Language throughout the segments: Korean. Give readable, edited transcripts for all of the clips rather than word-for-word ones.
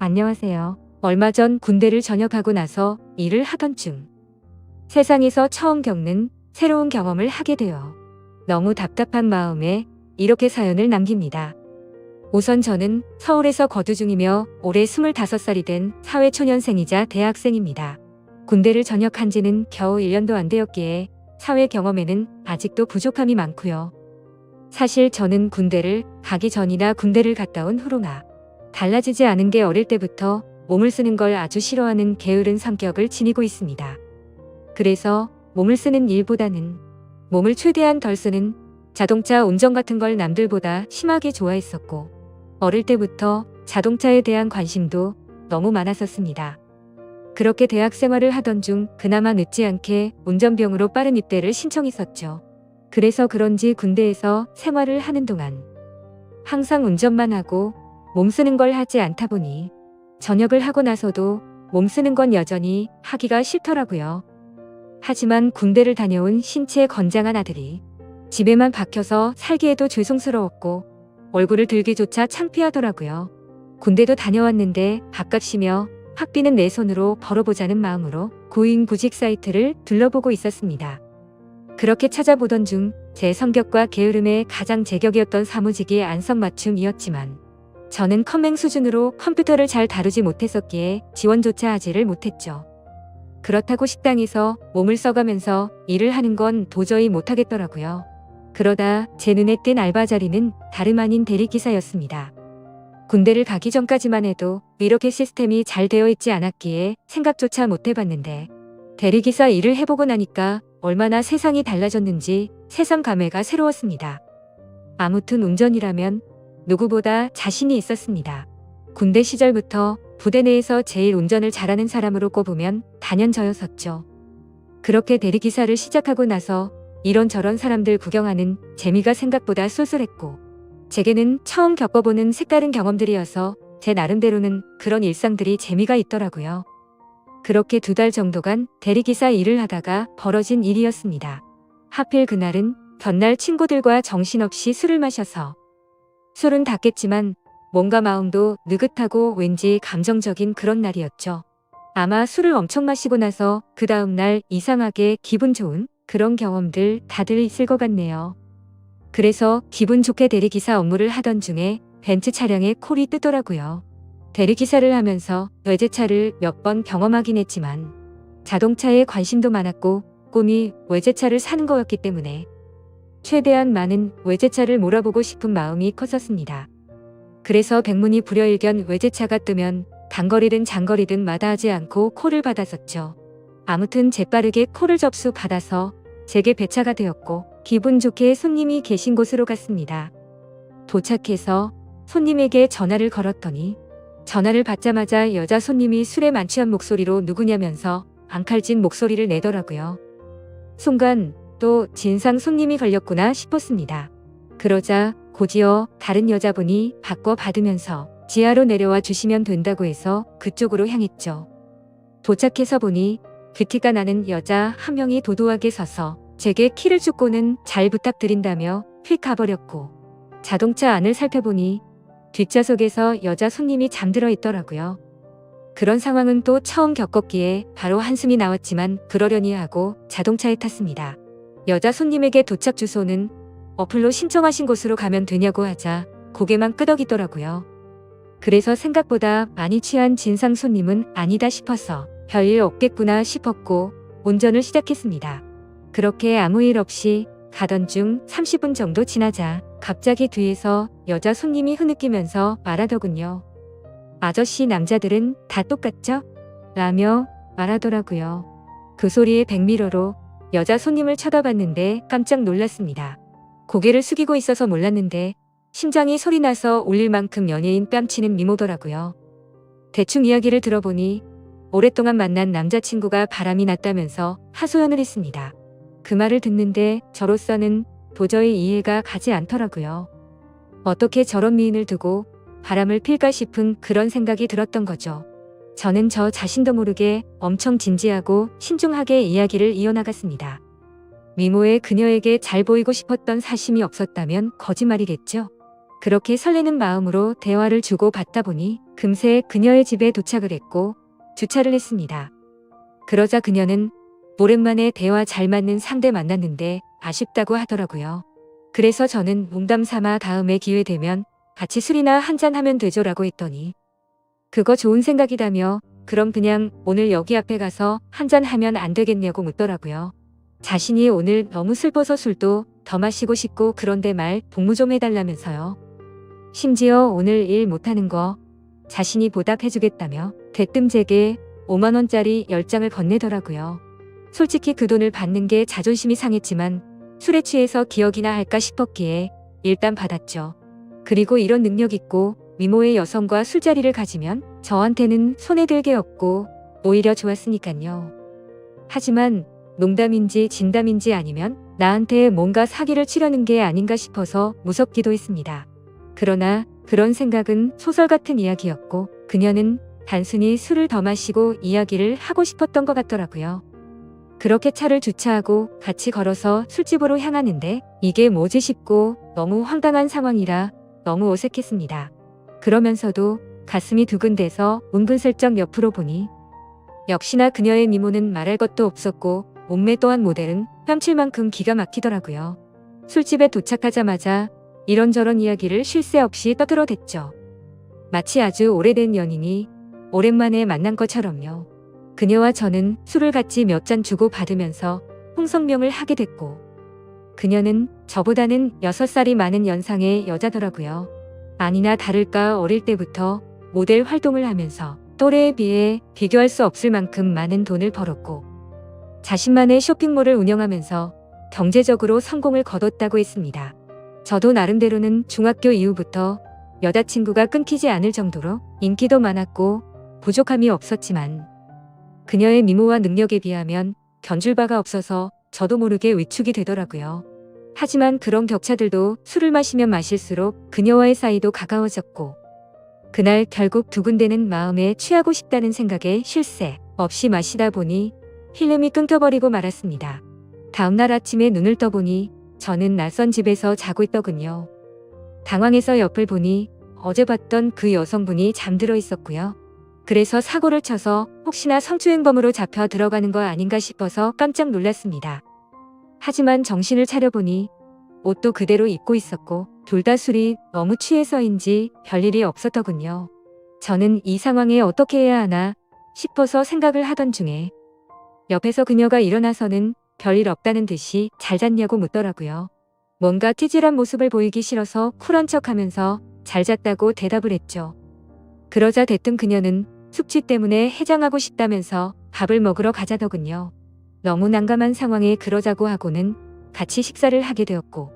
안녕하세요. 얼마 전 군대를 전역하고 나서 일을 하던 중 세상에서 처음 겪는 새로운 경험을 하게 되어 너무 답답한 마음에 이렇게 사연을 남깁니다. 우선 저는 서울에서 거주 중이며 올해 25살이 된 사회초년생이자 대학생입니다. 군대를 전역한 지는 겨우 1년도 안 되었기에 사회 경험에는 아직도 부족함이 많고요. 사실 저는 군대를 가기 전이나 군대를 갔다 온 후로나 달라지지 않은 게 어릴 때부터 몸을 쓰는 걸 아주 싫어하는 게으른 성격을 지니고 있습니다. 그래서 몸을 쓰는 일보다는 몸을 최대한 덜 쓰는 자동차 운전 같은 걸 남들보다 심하게 좋아했었고, 어릴 때부터 자동차에 대한 관심도 너무 많았었습니다. 그렇게 대학 생활을 하던 중 그나마 늦지 않게 운전병으로 빠른 입대를 신청했었죠. 그래서 그런지 군대에서 생활을 하는 동안 항상 운전만 하고 몸 쓰는 걸 하지 않다 보니 전역을 하고 나서도 몸 쓰는 건 여전히 하기가 싫더라고요. 하지만 군대를 다녀온 신체 건장한 아들이 집에만 박혀서 살기에도 죄송스러웠고 얼굴을 들기조차 창피하더라고요. 군대도 다녀왔는데 밥값이며 학비는 내 손으로 벌어보자는 마음으로 고인구직 사이트를 둘러보고 있었습니다. 그렇게 찾아보던 중 제 성격과 게으름에 가장 제격이었던 사무직이 안성맞춤이었지만 저는 컴맹 수준으로 컴퓨터를 잘 다루지 못했었기에 지원조차 하지를 못했죠. 그렇다고 식당에서 몸을 써가면서 일을 하는 건 도저히 못하겠더라고요. 그러다 제 눈에 띈 알바 자리는 다름 아닌 대리기사였습니다. 군대를 가기 전까지만 해도 이렇게 시스템이 잘 되어 있지 않았기에 생각조차 못 해봤는데 대리기사 일을 해보고 나니까 얼마나 세상이 달라졌는지 새삼 감회가 새로웠습니다. 아무튼 운전이라면 누구보다 자신이 있었습니다. 군대 시절부터 부대 내에서 제일 운전을 잘하는 사람으로 꼽으면 단연 저였었죠. 그렇게 대리기사를 시작하고 나서 이런저런 사람들 구경하는 재미가 생각보다 쏠쏠했고, 제게는 처음 겪어보는 색다른 경험들이어서 제 나름대로는 그런 일상들이 재미가 있더라고요. 그렇게 2달 정도간 대리기사 일을 하다가 벌어진 일이었습니다. 하필 그날은 전날 친구들과 정신없이 술을 마셔서, 술은 닿겠지만 뭔가 마음도 느긋하고 왠지 감정적인 그런 날이었죠. 아마 술을 엄청 마시고 나서 그 다음날 이상하게 기분 좋은 그런 경험들 다들 있을 것 같네요. 그래서 기분 좋게 대리기사 업무를 하던 중에 벤츠 차량에 콜이 뜨더라고요. 대리기사를 하면서 외제차를 몇 번 경험하긴 했지만 자동차에 관심도 많았고 꿈이 외제차를 사는 거였기 때문에 최대한 많은 외제차를 몰아보고 싶은 마음이 컸었습니다. 그래서 백문이 불여일견 외제차가 뜨면 단거리든 장거리든 마다하지 않고 콜을 받았었죠. 아무튼 재빠르게 콜을 접수 받아서 제게 배차가 되었고 기분 좋게 손님이 계신 곳으로 갔습니다. 도착해서 손님에게 전화를 걸었더니 전화를 받자마자 여자 손님이 술에 만취한 목소리로 누구냐면서 앙칼진 목소리를 내더라고요. 순간 또 진상 손님이 걸렸구나 싶었습니다. 그러자 곧이어 다른 여자분이 바꿔 받으면서 지하로 내려와 주시면 된다고 해서 그쪽으로 향했죠. 도착해서 보니 귀티가 나는 여자 한 명이 도도하게 서서 제게 키를 쫓고는 잘 부탁드린다며 휙 가버렸고, 자동차 안을 살펴보니 뒷좌석에서 여자 손님이 잠들어 있더라고요. 그런 상황은 또 처음 겪었기에 바로 한숨이 나왔지만 그러려니 하고 자동차에 탔습니다. 여자 손님에게 도착 주소는 어플로 신청하신 곳으로 가면 되냐고 하자 고개만 끄덕이더라고요. 그래서 생각보다 많이 취한 진상 손님은 아니다 싶어서 별일 없겠구나 싶었고 운전을 시작했습니다. 그렇게 아무 일 없이 가던 중 30분 정도 지나자 갑자기 뒤에서 여자 손님이 흐느끼면서 말하더군요. 아저씨 남자들은 다 똑같죠? 라며 말하더라고요. 그 소리에 백미러로 여자 손님을 쳐다봤는데 깜짝 놀랐습니다. 고개를 숙이고 있어서 몰랐는데 심장이 소리나서 울릴 만큼 연예인 뺨치는 미모더라고요. 대충 이야기를 들어보니 오랫동안 만난 남자친구가 바람이 났다면서 하소연을 했습니다. 그 말을 듣는데 저로서는 도저히 이해가 가지 않더라고요. 어떻게 저런 미인을 두고 바람을 필까 싶은 그런 생각이 들었던 거죠. 저는 저 자신도 모르게 엄청 진지하고 신중하게 이야기를 이어나갔습니다. 미모의 그녀에게 잘 보이고 싶었던 사심이 없었다면 거짓말이겠죠. 그렇게 설레는 마음으로 대화를 주고받다 보니 금세 그녀의 집에 도착을 했고 주차를 했습니다. 그러자 그녀는 오랜만에 대화 잘 맞는 상대 만났는데 아쉽다고 하더라고요. 그래서 저는 농담 삼아 다음에 기회 되면 같이 술이나 한잔 하면 되죠라고 했더니 그거 좋은 생각이다며 그럼 그냥 오늘 여기 앞에 가서 한잔 하면 안 되겠냐고 묻더라고요. 자신이 오늘 너무 슬퍼서 술도 더 마시고 싶고 그런데 말 복무 좀 해달라면서요. 심지어 오늘 일 못하는 거 자신이 보답해주겠다며 대뜸 제게 5만 원짜리 10장을 건네더라고요. 솔직히 그 돈을 받는 게 자존심이 상했지만 술에 취해서 기억이나 할까 싶었기에 일단 받았죠. 그리고 이런 능력 있고 미모의 여성과 술자리를 가지면 저한테는 손에 들 게 없고 오히려 좋았으니깐요. 하지만 농담인지 진담인지 아니면 나한테 뭔가 사기를 치려는 게 아닌가 싶어서 무섭기도 했습니다. 그러나 그런 생각은 소설 같은 이야기였고 그녀는 단순히 술을 더 마시고 이야기를 하고 싶었던 것 같더라고요. 그렇게 차를 주차하고 같이 걸어서 술집으로 향하는데 이게 뭐지 싶고 너무 황당한 상황이라 너무 어색했습니다. 그러면서도 가슴이 두근대서 은근슬쩍 옆으로 보니 역시나 그녀의 미모는 말할 것도 없었고 몸매 또한 모델은 뺨칠 만큼 기가 막히더라고요. 술집에 도착하자마자 이런저런 이야기를 쉴 새 없이 떠들어댔죠. 마치 아주 오래된 연인이 오랜만에 만난 것처럼요. 그녀와 저는 술을 같이 몇 잔 주고 받으면서 홍성명을 하게 됐고 그녀는 저보다는 6살이 많은 연상의 여자더라고요. 아니나 다를까 어릴 때부터 모델 활동을 하면서 또래에 비해 비교할 수 없을 만큼 많은 돈을 벌었고 자신만의 쇼핑몰을 운영하면서 경제적으로 성공을 거뒀다고 했습니다. 저도 나름대로는 중학교 이후부터 여자친구가 끊기지 않을 정도로 인기도 많았고 부족함이 없었지만 그녀의 미모와 능력에 비하면 견줄 바가 없어서 저도 모르게 위축이 되더라고요. 하지만 그런 격차들도 술을 마시면 마실수록 그녀와의 사이도 가까워졌고 그날 결국 두근대는 마음에 취하고 싶다는 생각에 쉴 새 없이 마시다 보니 필름이 끊겨버리고 말았습니다. 다음날 아침에 눈을 떠보니 저는 낯선 집에서 자고 있더군요. 당황해서 옆을 보니 어제 봤던 그 여성분이 잠들어 있었고요. 그래서 사고를 쳐서 혹시나 성추행범으로 잡혀 들어가는 거 아닌가 싶어서 깜짝 놀랐습니다. 하지만 정신을 차려보니 옷도 그대로 입고 있었고 둘 다 술이 너무 취해서인지 별일이 없었더군요. 저는 이 상황에 어떻게 해야 하나 싶어서 생각을 하던 중에 옆에서 그녀가 일어나서는 별일 없다는 듯이 잘 잤냐고 묻더라고요. 뭔가 찌질한 모습을 보이기 싫어서 쿨한 척하면서 잘 잤다고 대답을 했죠. 그러자 대뜸 그녀는 숙취 때문에 해장하고 싶다면서 밥을 먹으러 가자더군요. 너무 난감한 상황에 그러자고 하고는 같이 식사를 하게 되었고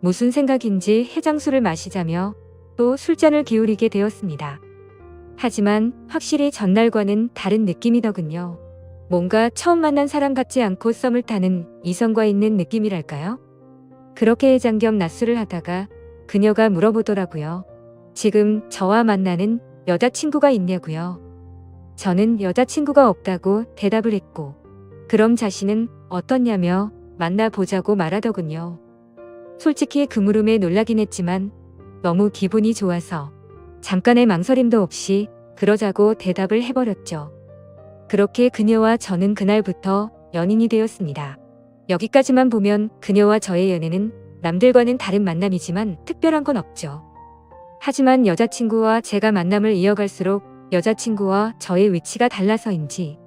무슨 생각인지 해장술을 마시자며 또 술잔을 기울이게 되었습니다. 하지만 확실히 전날과는 다른 느낌이더군요. 뭔가 처음 만난 사람 같지 않고 썸을 타는 이성과 있는 느낌이랄까요? 그렇게 해장 겸 낮술을 하다가 그녀가 물어보더라고요. 지금 저와 만나는 여자친구가 있냐고요. 저는 여자친구가 없다고 대답을 했고 그럼 자신은 어떻냐며 만나보자고 말하더군요. 솔직히 그 물음에 놀라긴 했지만 너무 기분이 좋아서 잠깐의 망설임도 없이 그러자고 대답을 해버렸죠. 그렇게 그녀와 저는 그날부터 연인이 되었습니다. 여기까지만 보면 그녀와 저의 연애는 남들과는 다른 만남이지만 특별한 건 없죠. 하지만 여자친구와 제가 만남을 이어갈수록 여자친구와 저의 위치가 달라서인지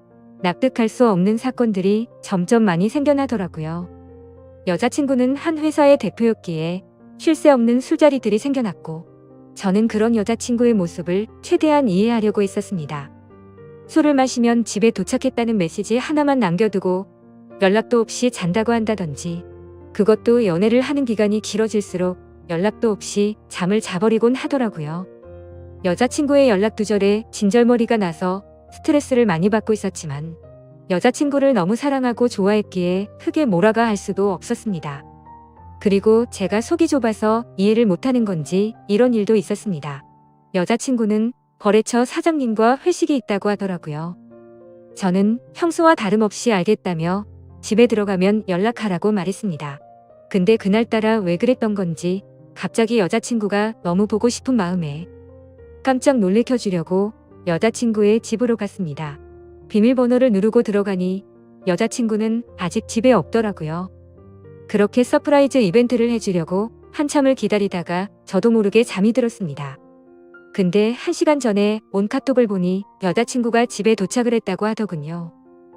납득할 수 없는 사건들이 점점 많이 생겨나더라고요. 여자친구는 한 회사의 대표였기에 쉴 새 없는 술자리들이 생겨났고 저는 그런 여자친구의 모습을 최대한 이해하려고 했었습니다. 술을 마시면 집에 도착했다는 메시지 하나만 남겨두고 연락도 없이 잔다고 한다든지 그것도 연애를 하는 기간이 길어질수록 연락도 없이 잠을 자버리곤 하더라고요. 여자친구의 연락 두절에 진절머리가 나서 스트레스를 많이 받고 있었지만 여자친구를 너무 사랑하고 좋아했기에 크게 뭐라가 할 수도 없었습니다. 그리고 제가 속이 좁아서 이해를 못하는 건지 이런 일도 있었습니다. 여자친구는 거래처 사장님과 회식이 있다고 하더라고요. 저는 평소와 다름없이 알겠다며 집에 들어가면 연락하라고 말했습니다. 근데 그날따라 왜 그랬던 건지 갑자기 여자친구가 너무 보고 싶은 마음에 깜짝 놀래켜주려고 여자친구의 집으로 갔습니다. 비밀번호를 누르고 들어가니 여자친구는 아직 집에 없더라고요. 그렇게 서프라이즈 이벤트를 해주려고 한참을 기다리다가 저도 모르게 잠이 들었습니다. 근데 1시간 전에 온 카톡을 보니 여자친구가 집에 도착을 했다고 하더군요.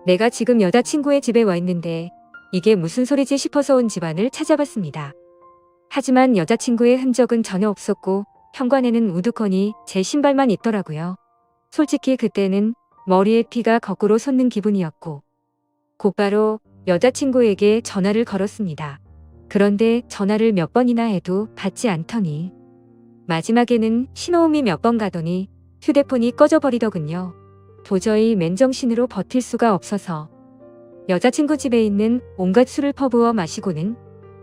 내가 지금 여자친구의 집에 와 있는데 이게 무슨 소리지 싶어서 온 집안을 찾아봤습니다. 하지만 여자친구의 흔적은 전혀 없었고 현관에는 우두커니 제 신발만 있더라고요. 솔직히 그때는 머리에 피가 거꾸로 솟는 기분이었고 곧바로 여자친구에게 전화를 걸었습니다. 그런데 전화를 몇 번이나 해도 받지 않더니 마지막에는 신호음이 몇 번 가더니 휴대폰이 꺼져버리더군요. 도저히 맨정신으로 버틸 수가 없어서 여자친구 집에 있는 온갖 술을 퍼부어 마시고는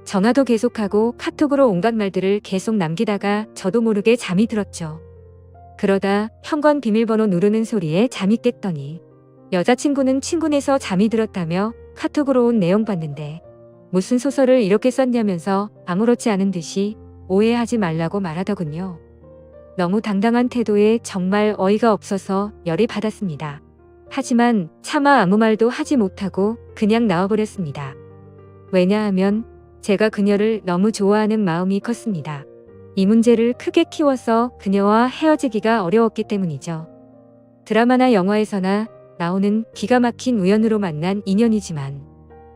전화도 계속하고 카톡으로 온갖 말들을 계속 남기다가 저도 모르게 잠이 들었죠. 그러다 현관 비밀번호 누르는 소리에 잠이 깼더니 여자친구는 친구네서 잠이 들었다며 카톡으로 온 내용 봤는데 무슨 소설을 이렇게 썼냐면서 아무렇지 않은 듯이 오해하지 말라고 말하더군요. 너무 당당한 태도에 정말 어이가 없어서 열이 받았습니다. 하지만 차마 아무 말도 하지 못하고 그냥 나와버렸습니다. 왜냐하면 제가 그녀를 너무 좋아하는 마음이 컸습니다. 이 문제를 크게 키워서 그녀와 헤어지기가 어려웠기 때문이죠. 드라마나 영화에서나 나오는 기가 막힌 우연으로 만난 인연이지만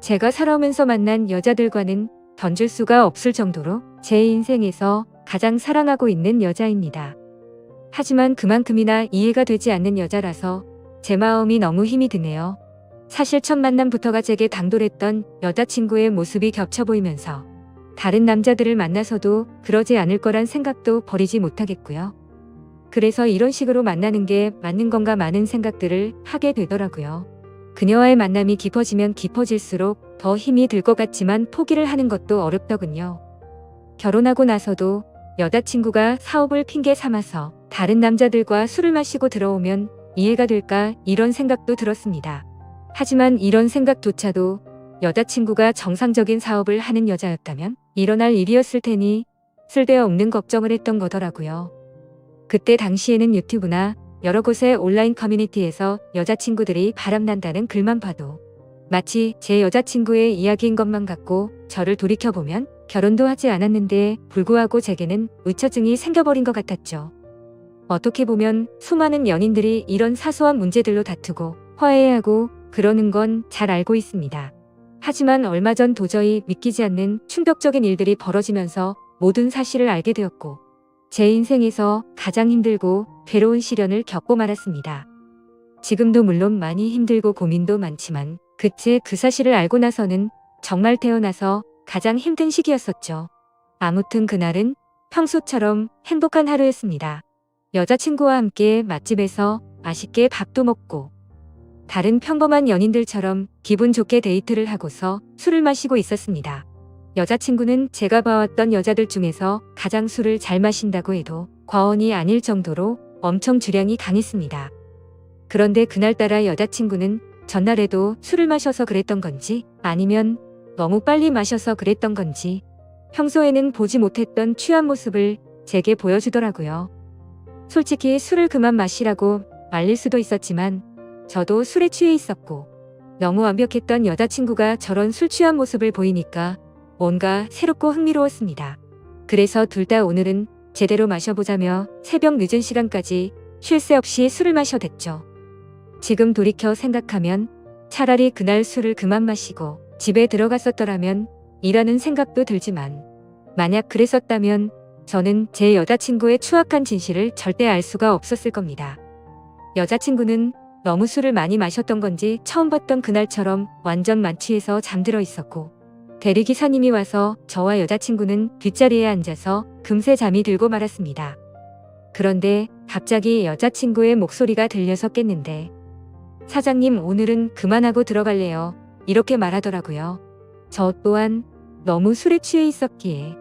제가 살아오면서 만난 여자들과는 던질 수가 없을 정도로 제 인생에서 가장 사랑하고 있는 여자입니다. 하지만 그만큼이나 이해가 되지 않는 여자라서 제 마음이 너무 힘이 드네요. 사실 첫 만남부터가 제게 당돌했던 여자친구의 모습이 겹쳐 보이면서 다른 남자들을 만나서도 그러지 않을 거란 생각도 버리지 못하겠고요. 그래서 이런 식으로 만나는 게 맞는 건가 많은 생각들을 하게 되더라고요. 그녀와의 만남이 깊어지면 깊어질수록 더 힘이 들 것 같지만 포기를 하는 것도 어렵더군요. 결혼하고 나서도 여자친구가 사업을 핑계 삼아서 다른 남자들과 술을 마시고 들어오면 이해가 될까 이런 생각도 들었습니다. 하지만 이런 생각조차도 여자친구가 정상적인 사업을 하는 여자였다면 일어날 일이었을 테니 쓸데없는 걱정을 했던 거더라고요. 그때 당시에는 유튜브나 여러 곳의 온라인 커뮤니티에서 여자친구들이 바람난다는 글만 봐도 마치 제 여자친구의 이야기인 것만 같고 저를 돌이켜보면 결혼도 하지 않았는데 불구하고 제게는 의처증이 생겨버린 것 같았죠. 어떻게 보면 수많은 연인들이 이런 사소한 문제들로 다투고 화해하고 그러는 건 잘 알고 있습니다. 하지만 얼마 전 도저히 믿기지 않는 충격적인 일들이 벌어지면서 모든 사실을 알게 되었고 제 인생에서 가장 힘들고 괴로운 시련을 겪고 말았습니다. 지금도 물론 많이 힘들고 고민도 많지만 그때 그 사실을 알고 나서는 정말 태어나서 가장 힘든 시기였었죠. 아무튼 그날은 평소처럼 행복한 하루였습니다. 여자친구와 함께 맛집에서 맛있게 밥도 먹고 다른 평범한 연인들처럼 기분 좋게 데이트를 하고서 술을 마시고 있었습니다. 여자친구는 제가 봐왔던 여자들 중에서 가장 술을 잘 마신다고 해도 과언이 아닐 정도로 엄청 주량이 강했습니다. 그런데 그날따라 여자친구는 전날에도 술을 마셔서 그랬던 건지 아니면 너무 빨리 마셔서 그랬던 건지 평소에는 보지 못했던 취한 모습을 제게 보여주더라고요. 솔직히 술을 그만 마시라고 말릴 수도 있었지만 저도 술에 취해 있었고 너무 완벽했던 여자친구가 저런 술 취한 모습을 보이니까 뭔가 새롭고 흥미로웠습니다. 그래서 둘 다 오늘은 제대로 마셔보자며 새벽 늦은 시간까지 쉴 새 없이 술을 마셔댔죠. 지금 돌이켜 생각하면 차라리 그날 술을 그만 마시고 집에 들어갔었더라면 이라는 생각도 들지만 만약 그랬었다면 저는 제 여자친구의 추악한 진실을 절대 알 수가 없었을 겁니다. 여자친구는 너무 술을 많이 마셨던 건지 처음 봤던 그날처럼 완전 만취해서 잠들어 있었고 대리기사님이 와서 저와 여자친구는 뒷자리에 앉아서 금세 잠이 들고 말았습니다. 그런데 갑자기 여자친구의 목소리가 들려서 깼는데 사장님 오늘은 그만하고 들어갈래요. 이렇게 말하더라고요. 저 또한 너무 술에 취해 있었기에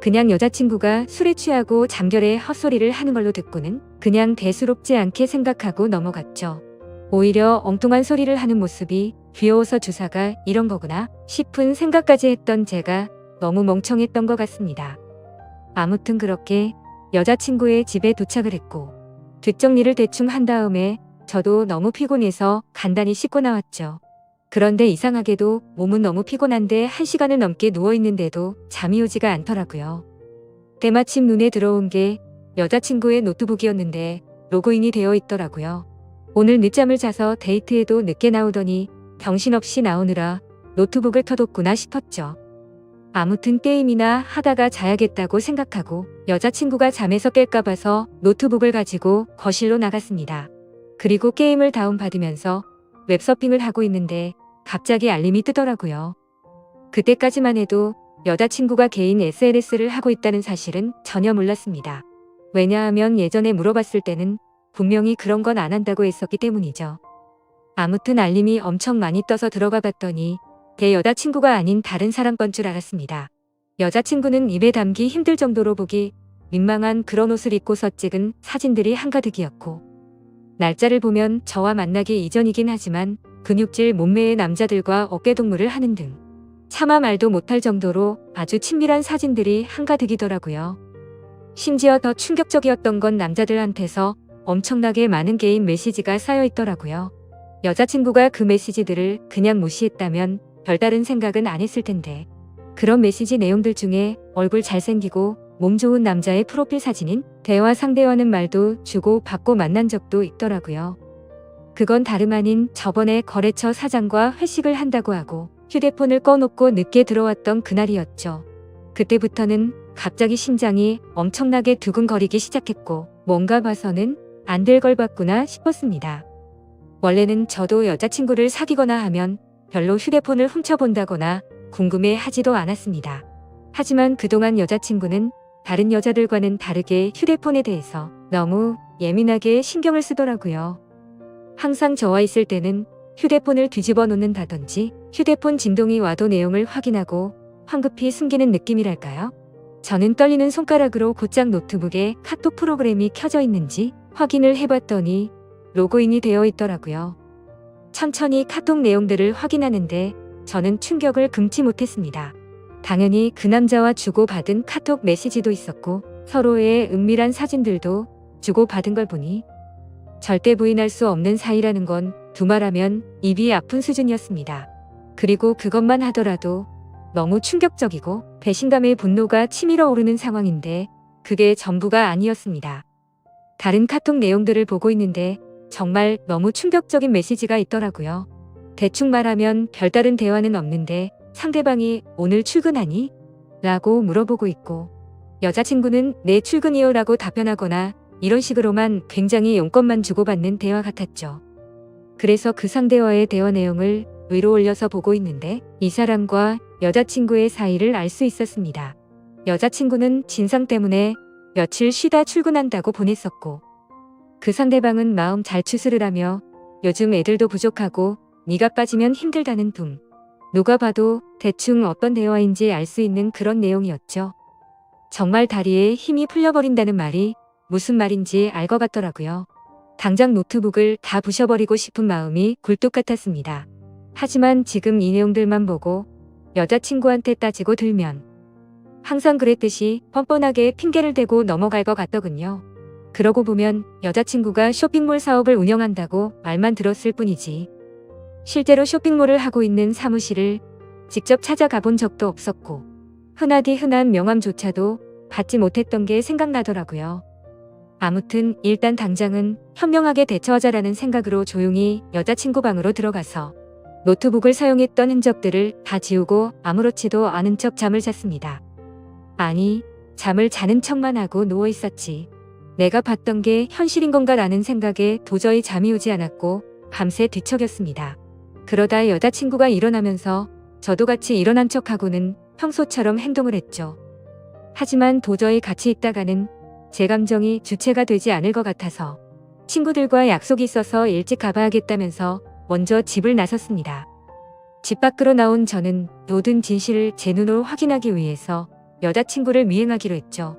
그냥 여자친구가 술에 취하고 잠결에 헛소리를 하는 걸로 듣고는 그냥 대수롭지 않게 생각하고 넘어갔죠. 오히려 엉뚱한 소리를 하는 모습이 귀여워서 주사가 이런 거구나 싶은 생각까지 했던 제가 너무 멍청했던 것 같습니다. 아무튼 그렇게 여자친구의 집에 도착을 했고 뒷정리를 대충 한 다음에 저도 너무 피곤해서 간단히 씻고 나왔죠. 그런데 이상하게도 몸은 너무 피곤한데 1시간을 넘게 누워있는데도 잠이 오지가 않더라고요. 때마침 눈에 들어온 게 여자친구의 노트북이었는데 로그인이 되어 있더라고요. 오늘 늦잠을 자서 데이트에도 늦게 나오더니 정신없이 나오느라 노트북을 켜뒀구나 싶었죠. 아무튼 게임이나 하다가 자야겠다고 생각하고 여자친구가 잠에서 깰까 봐서 노트북을 가지고 거실로 나갔습니다. 그리고 게임을 다운받으면서 웹서핑을 하고 있는데 갑자기 알림이 뜨더라고요. 그때까지만 해도 여자친구가 개인 SNS를 하고 있다는 사실은 전혀 몰랐습니다. 왜냐하면 예전에 물어봤을 때는 분명히 그런 건 안 한다고 했었기 때문이죠. 아무튼 알림이 엄청 많이 떠서 들어가 봤더니 제 여자친구가 아닌 다른 사람 건 줄 알았습니다. 여자친구는 입에 담기 힘들 정도로 보기 민망한 그런 옷을 입고서 찍은 사진들이 한가득이었고 날짜를 보면 저와 만나기 이전이긴 하지만 근육질 몸매의 남자들과 어깨동무를 하는 등 차마 말도 못할 정도로 아주 친밀한 사진들이 한가득이더라고요. 심지어 더 충격적이었던 건 남자들한테서 엄청나게 많은 개인 메시지가 쌓여 있더라고요. 여자친구가 그 메시지들을 그냥 무시했다면 별다른 생각은 안 했을 텐데 그런 메시지 내용들 중에 얼굴 잘생기고 몸 좋은 남자의 프로필 사진인 대화 상대와는 말도 주고 받고 만난 적도 있더라고요. 그건 다름 아닌 저번에 거래처 사장과 회식을 한다고 하고 휴대폰을 꺼놓고 늦게 들어왔던 그날이었죠. 그때부터는 갑자기 심장이 엄청나게 두근거리기 시작했고 뭔가 봐서는 안 될 걸 봤구나 싶었습니다. 원래는 저도 여자친구를 사귀거나 하면 별로 휴대폰을 훔쳐본다거나 궁금해 하지도 않았습니다. 하지만 그동안 여자친구는 다른 여자들과는 다르게 휴대폰에 대해서 너무 예민하게 신경을 쓰더라고요. 항상 저와 있을 때는 휴대폰을 뒤집어 놓는다든지 휴대폰 진동이 와도 내용을 확인하고 황급히 숨기는 느낌이랄까요? 저는 떨리는 손가락으로 곧장 노트북에 카톡 프로그램이 켜져 있는지 확인을 해봤더니 로그인이 되어 있더라고요. 천천히 카톡 내용들을 확인하는데 저는 충격을 금치 못했습니다. 당연히 그 남자와 주고받은 카톡 메시지도 있었고 서로의 은밀한 사진들도 주고받은 걸 보니 절대 부인할 수 없는 사이라는 건 두말하면 입이 아픈 수준이었습니다. 그리고 그것만 하더라도 너무 충격적이고 배신감의 분노가 치밀어 오르는 상황인데 그게 전부가 아니었습니다. 다른 카톡 내용들을 보고 있는데 정말 너무 충격적인 메시지가 있더라고요. 대충 말하면 별다른 대화는 없는데 상대방이 오늘 출근하니? 라고 물어보고 있고 여자친구는 네 출근이요 라고 답변하거나 이런 식으로만 굉장히 용건만 주고받는 대화 같았죠. 그래서 그 상대와의 대화 내용을 위로 올려서 보고 있는데 이 사람과 여자친구의 사이를 알 수 있었습니다. 여자친구는 진상 때문에 며칠 쉬다 출근한다고 보냈었고 그 상대방은 마음 잘 추스를 하며 요즘 애들도 부족하고 네가 빠지면 힘들다는 둥. 누가 봐도 대충 어떤 대화인지 알 수 있는 그런 내용이었죠. 정말 다리에 힘이 풀려버린다는 말이 무슨 말인지 알 것 같더라고요. 당장 노트북을 다 부셔버리고 싶은 마음이 굴뚝 같았습니다. 하지만 지금 이 내용들만 보고 여자친구한테 따지고 들면 항상 그랬듯이 뻔뻔하게 핑계를 대고 넘어갈 것 같더군요. 그러고 보면 여자친구가 쇼핑몰 사업을 운영한다고 말만 들었을 뿐이지 실제로 쇼핑몰을 하고 있는 사무실을 직접 찾아가 본 적도 없었고 흔하디 흔한 명함조차도 받지 못했던 게 생각나더라고요. 아무튼 일단 당장은 현명하게 대처하자라는 생각으로 조용히 여자친구 방으로 들어가서 노트북을 사용했던 흔적들을 다 지우고 아무렇지도 않은 척 잠을 잤습니다. 아니, 잠을 자는 척만 하고 누워 있었지. 내가 봤던 게 현실인 건가라는 생각에 도저히 잠이 오지 않았고 밤새 뒤척였습니다. 그러다 여자친구가 일어나면서 저도 같이 일어난 척하고는 평소처럼 행동을 했죠. 하지만 도저히 같이 있다가는 제 감정이 주체가 되지 않을 것 같아서 친구들과 약속이 있어서 일찍 가봐야겠다면서 먼저 집을 나섰습니다. 집 밖으로 나온 저는 모든 진실을 제 눈으로 확인하기 위해서 여자친구를 미행하기로 했죠.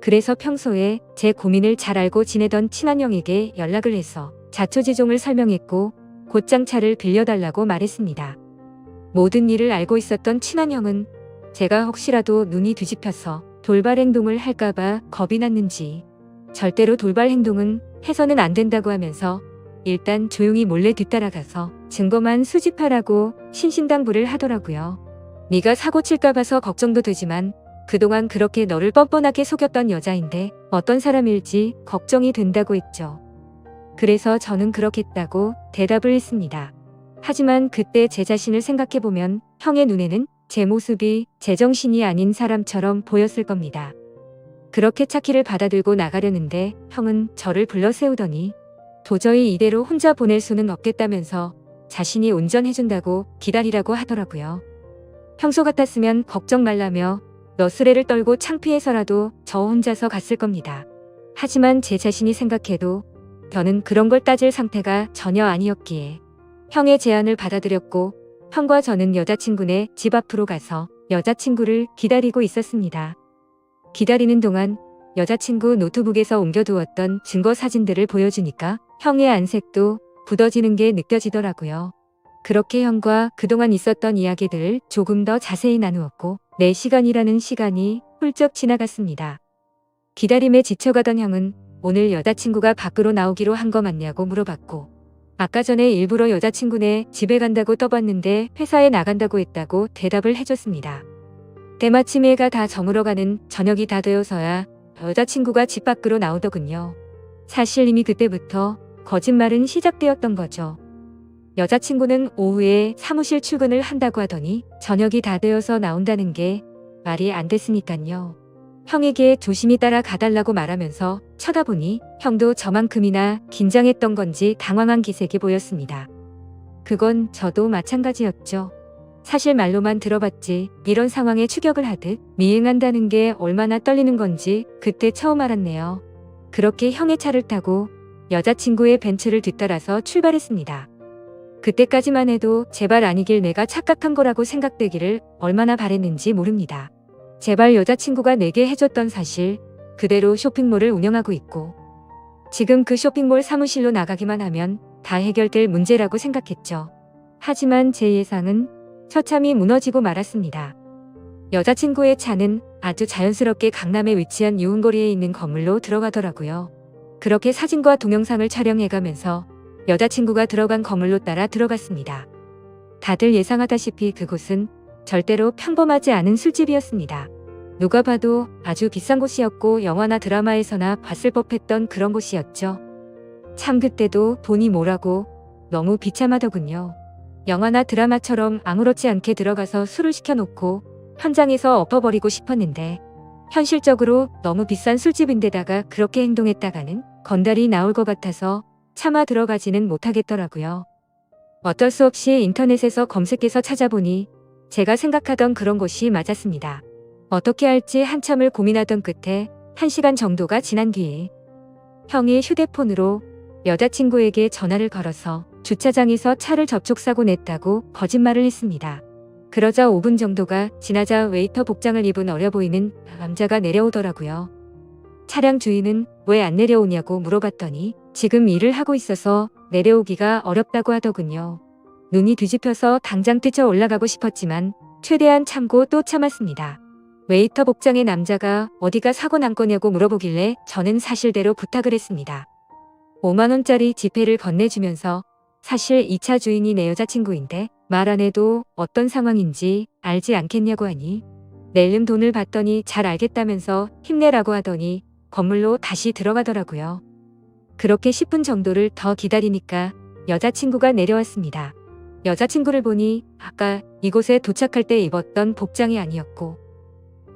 그래서 평소에 제 고민을 잘 알고 지내던 친한 형에게 연락을 해서 자초지종을 설명했고 곧장 차를 빌려달라고 말했습니다. 모든 일을 알고 있었던 친한 형은 제가 혹시라도 눈이 뒤집혀서 돌발 행동을 할까봐 겁이 났는지 절대로 돌발 행동은 해서는 안 된다고 하면서 일단 조용히 몰래 뒤따라가서 증거만 수집하라고 신신당부를 하더라고요. 네가 사고 칠까 봐서 걱정도 되지만 그동안 그렇게 너를 뻔뻔하게 속였던 여자인데 어떤 사람일지 걱정이 된다고 했죠. 그래서 저는 그렇겠다고 대답을 했습니다. 하지만 그때 제 자신을 생각해보면 형의 눈에는 제 모습이 제정신이 아닌 사람처럼 보였을 겁니다. 그렇게 차키를 받아들고 나가려는데 형은 저를 불러 세우더니 도저히 이대로 혼자 보낼 수는 없겠다면서 자신이 운전해준다고 기다리라고 하더라고요. 평소 같았으면 걱정 말라며 너스레를 떨고 창피해서라도 저 혼자서 갔을 겁니다. 하지만 제 자신이 생각해도 저는 그런 걸 따질 상태가 전혀 아니었기에 형의 제안을 받아들였고 형과 저는 여자친구네 집 앞으로 가서 여자친구를 기다리고 있었습니다. 기다리는 동안 여자친구 노트북에서 옮겨두었던 증거 사진들을 보여주니까 형의 안색도 굳어지는 게 느껴지더라고요. 그렇게 형과 그동안 있었던 이야기들을 조금 더 자세히 나누었고 4시간이라는 시간이 훌쩍 지나갔습니다. 기다림에 지쳐가던 형은 오늘 여자친구가 밖으로 나오기로 한 거 맞냐고 물어봤고 아까 전에 일부러 여자친구네 집에 간다고 떠봤는데 회사에 나간다고 했다고 대답을 해줬습니다. 때마침 해가 다 저물어가는 저녁이 다 되어서야 여자친구가 집 밖으로 나오더군요. 사실 이미 그때부터 거짓말은 시작되었던 거죠. 여자친구는 오후에 사무실 출근을 한다고 하더니 저녁이 다 되어서 나온다는 게 말이 안 됐으니깐요. 형에게 조심히 따라가달라고 말하면서 쳐다보니 형도 저만큼이나 긴장했던 건지 당황한 기색이 보였습니다. 그건 저도 마찬가지였죠. 사실 말로만 들어봤지 이런 상황에 추격을 하듯 미행한다는 게 얼마나 떨리는 건지 그때 처음 알았네요. 그렇게 형의 차를 타고 여자친구의 벤츠를 뒤따라서 출발했습니다. 그때까지만 해도 제발 아니길 내가 착각한 거라고 생각되기를 얼마나 바랬는지 모릅니다. 제발 여자친구가 내게 해줬던 사실 그대로 쇼핑몰을 운영하고 있고 지금 그 쇼핑몰 사무실로 나가기만 하면 다 해결될 문제라고 생각했죠. 하지만 제 예상은 처참히 무너지고 말았습니다. 여자친구의 차는 아주 자연스럽게 강남에 위치한 유흥거리에 있는 건물로 들어가더라고요. 그렇게 사진과 동영상을 촬영해가면서 여자친구가 들어간 건물로 따라 들어갔습니다. 다들 예상하다시피 그곳은 절대로 평범하지 않은 술집이었습니다. 누가 봐도 아주 비싼 곳이었고 영화나 드라마에서나 봤을 법했던 그런 곳이었죠. 참 그때도 돈이 뭐라고 너무 비참하더군요. 영화나 드라마처럼 아무렇지 않게 들어가서 술을 시켜놓고 현장에서 엎어버리고 싶었는데 현실적으로 너무 비싼 술집인데다가 그렇게 행동했다가는 건달이 나올 것 같아서 차마 들어가지는 못하겠더라고요. 어쩔 수 없이 인터넷에서 검색해서 찾아보니 제가 생각하던 그런 곳이 맞았습니다. 어떻게 할지 한참을 고민하던 끝에 1시간 정도가 지난 뒤에 형이 휴대폰으로 여자친구에게 전화를 걸어서 주차장에서 차를 접촉사고 냈다고 거짓말을 했습니다. 그러자 5분 정도가 지나자 웨이터 복장을 입은 어려 보이는 남자가 내려오더라고요. 차량 주인은 왜 안 내려오냐고 물어봤더니 지금 일을 하고 있어서 내려오기가 어렵다고 하더군요. 눈이 뒤집혀서 당장 뛰쳐 올라가고 싶었지만 최대한 참고 또 참았습니다. 웨이터 복장의 남자가 어디가 사고 난 거냐고 물어보길래 저는 사실대로 부탁을 했습니다. 5만 원짜리 지폐를 건네주면서 사실 이 차 주인이 내 여자친구인데 말 안 해도 어떤 상황인지 알지 않겠냐고 하니 낼름 돈을 받더니 잘 알겠다면서 힘내라고 하더니 건물로 다시 들어가더라고요. 그렇게 10분 정도를 더 기다리니까 여자친구가 내려왔습니다. 여자친구를 보니 아까 이곳에 도착할 때 입었던 복장이 아니었고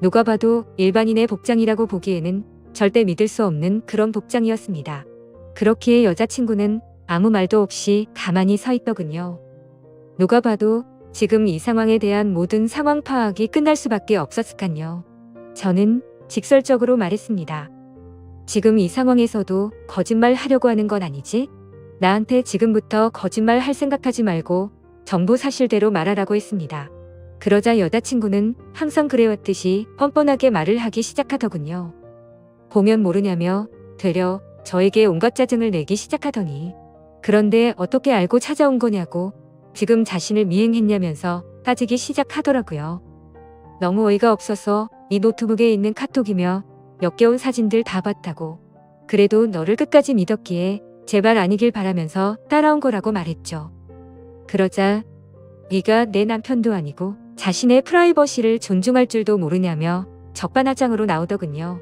누가 봐도 일반인의 복장이라고 보기에는 절대 믿을 수 없는 그런 복장이었습니다. 그렇기에 여자친구는 아무 말도 없이 가만히 서 있더군요. 누가 봐도 지금 이 상황에 대한 모든 상황 파악이 끝날 수밖에 없었을까요. 저는 직설적으로 말했습니다. 지금 이 상황에서도 거짓말 하려고 하는 건 아니지? 나한테 지금부터 거짓말 할 생각하지 말고 전부 사실대로 말하라고 했습니다. 그러자 여자친구는 항상 그래왔듯이 뻔뻔하게 말을 하기 시작하더군요. 보면 모르냐며 되려 저에게 온갖 짜증을 내기 시작하더니 그런데 어떻게 알고 찾아온 거냐고 지금 자신을 미행했냐면서 따지기 시작하더라고요. 너무 어이가 없어서 이 노트북에 있는 카톡이며 역겨운 사진들 다 봤다고. 그래도 너를 끝까지 믿었기에 제발 아니길 바라면서 따라온 거라고 말했죠. 그러자 네가 내 남편도 아니고 자신의 프라이버시를 존중할 줄도 모르냐며 적반하장으로 나오더군요.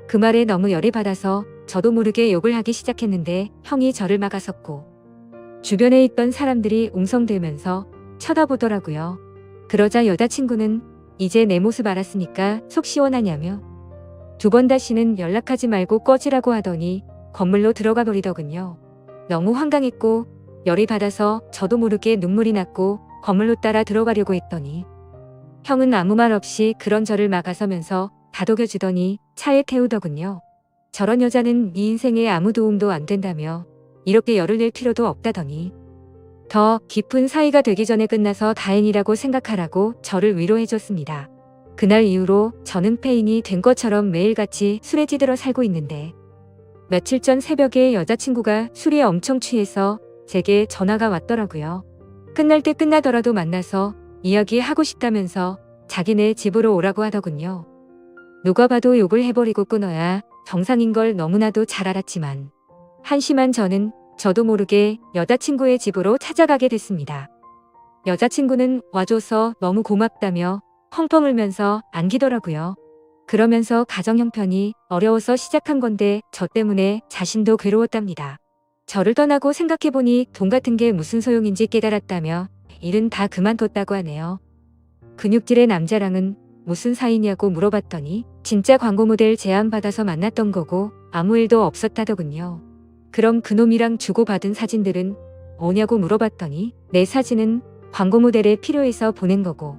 그 말에 너무 열이 받아서 저도 모르게 욕을 하기 시작했는데 형이 저를 막아섰고 주변에 있던 사람들이 웅성대면서 쳐다보더라고요. 그러자 여자친구는 이제 내 모습 알았으니까 속 시원하냐며 2번 다시는 연락하지 말고 꺼지라고 하더니 건물로 들어가 버리더군요. 너무 황당했고 열이 받아서 저도 모르게 눈물이 났고 건물로 따라 들어가려고 했더니 형은 아무 말 없이 그런 저를 막아서면서 다독여주더니 차에 태우더군요. 저런 여자는 네 인생에 아무 도움도 안 된다며 이렇게 열을 낼 필요도 없다더니 더 깊은 사이가 되기 전에 끝나서 다행이라고 생각하라고 저를 위로해줬습니다. 그날 이후로 저는 폐인이 된 것처럼 매일같이 술에 찌들어 살고 있는데 며칠 전 새벽에 여자친구가 술이 엄청 취해서 제게 전화가 왔더라고요. 끝날 때 끝나더라도 만나서 이야기하고 싶다면서 자기네 집으로 오라고 하더군요. 누가 봐도 욕을 해버리고 끊어야 정상인 걸 너무나도 잘 알았지만 한심한 저도 모르게 여자친구의 집으로 찾아가게 됐습니다. 여자친구는 와줘서 너무 고맙다며 펑펑 울면서 안기더라고요. 그러면서 가정 형편이 어려워서 시작한 건데 저 때문에 자신도 괴로웠답니다. 저를 떠나고 생각해보니 돈 같은 게 무슨 소용인지 깨달았다며 일은 다 그만뒀다고 하네요. 근육질의 남자랑은 무슨 사이냐고 물어봤더니 진짜 광고 모델 제안받아서 만났던 거고 아무 일도 없었다더군요. 그럼 그놈이랑 주고받은 사진들은 뭐냐고 물어봤더니 내 사진은 광고 모델에 필요해서 보낸 거고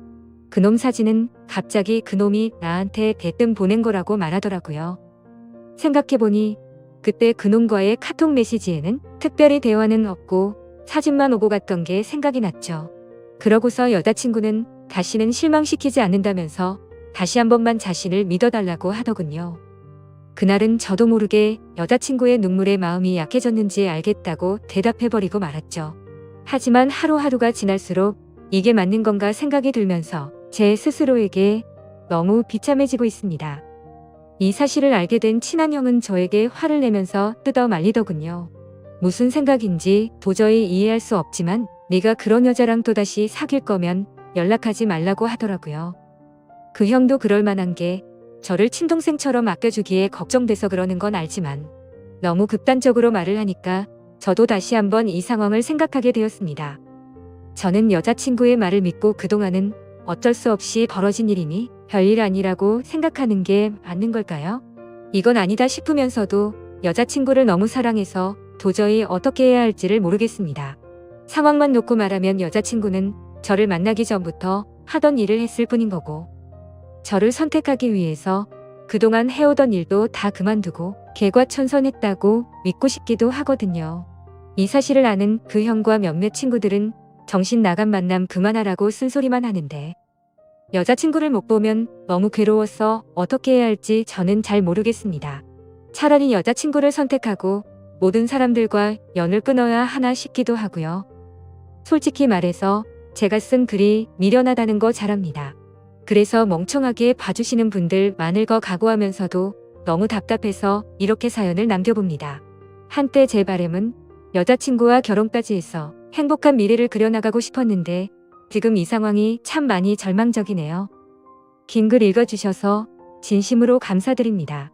그놈 사진은 갑자기 그놈이 나한테 대뜸 보낸 거라고 말하더라고요. 생각해보니 그때 그놈과의 카톡 메시지에는 특별히 대화는 없고 사진만 오고 갔던 게 생각이 났죠. 그러고서 여자친구는 다시는 실망시키지 않는다면서 다시 한 번만 자신을 믿어달라고 하더군요. 그날은 저도 모르게 여자친구의 눈물에 마음이 약해졌는지 알겠다고 대답해버리고 말았죠. 하지만 하루하루가 지날수록 이게 맞는 건가 생각이 들면서 제 스스로에게 너무 비참해지고 있습니다. 이 사실을 알게 된 친한 형은 저에게 화를 내면서 뜯어 말리더군요. 무슨 생각인지 도저히 이해할 수 없지만 네가 그런 여자랑 또다시 사귈 거면 연락하지 말라고 하더라고요. 그 형도 그럴 만한 게 저를 친동생처럼 아껴주기에 걱정돼서 그러는 건 알지만 너무 극단적으로 말을 하니까 저도 다시 한번 이 상황을 생각하게 되었습니다. 저는 여자친구의 말을 믿고 그동안은 어쩔 수 없이 벌어진 일이니 별일 아니라고 생각하는 게 맞는 걸까요? 이건 아니다 싶으면서도 여자친구를 너무 사랑해서 도저히 어떻게 해야 할지를 모르겠습니다. 상황만 놓고 말하면 여자친구는 저를 만나기 전부터 하던 일을 했을 뿐인 거고 저를 선택하기 위해서 그동안 해오던 일도 다 그만두고 개과천선했다고 믿고 싶기도 하거든요. 이 사실을 아는 그 형과 몇몇 친구들은 정신 나간 만남 그만하라고 쓴소리만 하는데 여자친구를 못 보면 너무 괴로워서 어떻게 해야 할지 저는 잘 모르겠습니다. 차라리 여자친구를 선택하고 모든 사람들과 연을 끊어야 하나 싶기도 하고요. 솔직히 말해서 제가 쓴 글이 미련하다는 거 잘 압니다. 그래서 멍청하게 봐주시는 분들 많을 거 각오하면서도 너무 답답해서 이렇게 사연을 남겨봅니다. 한때 제 바람은 여자친구와 결혼까지 해서 행복한 미래를 그려나가고 싶었는데 지금 이 상황이 참 많이 절망적이네요. 긴 글 읽어주셔서 진심으로 감사드립니다.